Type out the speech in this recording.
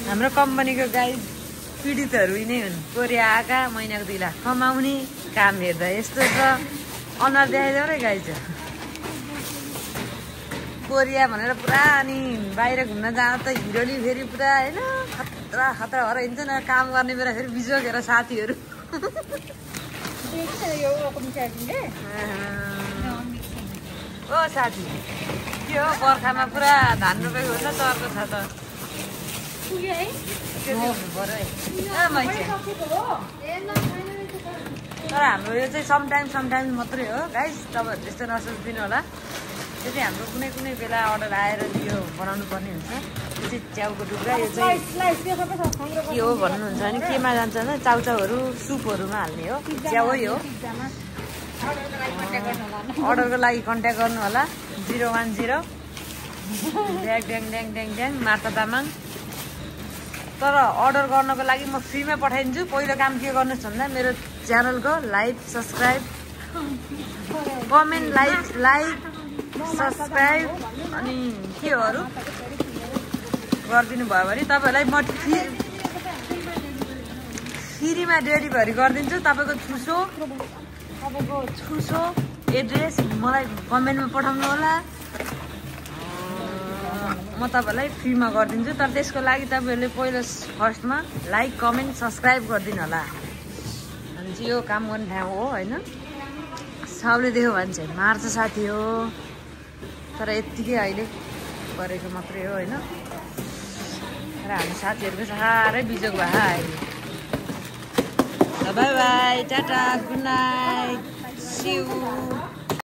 हाम्रो कम्पनीको गाई पीडितहरू यिनै हुन्। कोरिया आएका महिनाको 2 लाख कमाउने काम हेर्दा यस्तो छ। अनुहार देखाइदेऊ रे गाई छ। कोरिया भनेर पुरा अनि बाहिर घुम्न जाँदा त हिरोली फेरि पुरा होइन खतरा खतरा भएर हिँड्छ न। काम गर्ने बेला फेरि बिजोगेर साथीहरू ओ साथी के हो बर्खामा पुरा धान रोपेको हुन्छ चर्को छ त तर हाम्रो यो चाहिँ समटाइम्स मात्रै हो गाइस। तपाईँहरू त्यस्तो नसोचिदिनु होला। यो चाहिँ हाम्रो कुनै कुनै बेला अर्डर आएर यो बनाउनु पर्ने हुन्छ। यो चाहिँ च्याउको टुक्रा। यो चाहिँ के हो भन्नुहुन्छ भने केमा जान्छ भने चाउचाउहरू सुपहरूमा हाल्ने हो। च्याउ हो। अर्डरको लागि कन्ट्याक्ट गर्नु होला 010 ड्याङ मार्ता तामाङ। तर अर्डर गर्नको लागि म फ्रीमा पठाइदिन्छु। पहिलो काम के गर्नुहोस् भन्दा मेरो च्यानलको like subscribe comment like subscribe अनि के हो अरू गरिदिनु भयो भने तपाईँहरूलाई म फ्रीमा डेलिभरी गरिदिन्छु। तपाईँको छुसो एड्रेस मलाई कमेन्टमा पठाउनु होला। म तपाईँहरूलाई फ्रीमा गरिदिन्छु। तर त्यसको लागि तपाईँहरूले पहिला फर्स्टमा लाइक कमेन्ट सब्सक्राइब गरिदिनु होला। अनि चाहिँ यो काम गर्ने ठाउँ हो होइन। सबले देख्यो भने चाहिँ मार्छ साथी हो। तर यत्तिकै अहिले गरेको मात्रै हो होइन। र हाम्रो साथीहरूको साह्रै बिजोग भयो अहिले। Bye bye tata good night see you.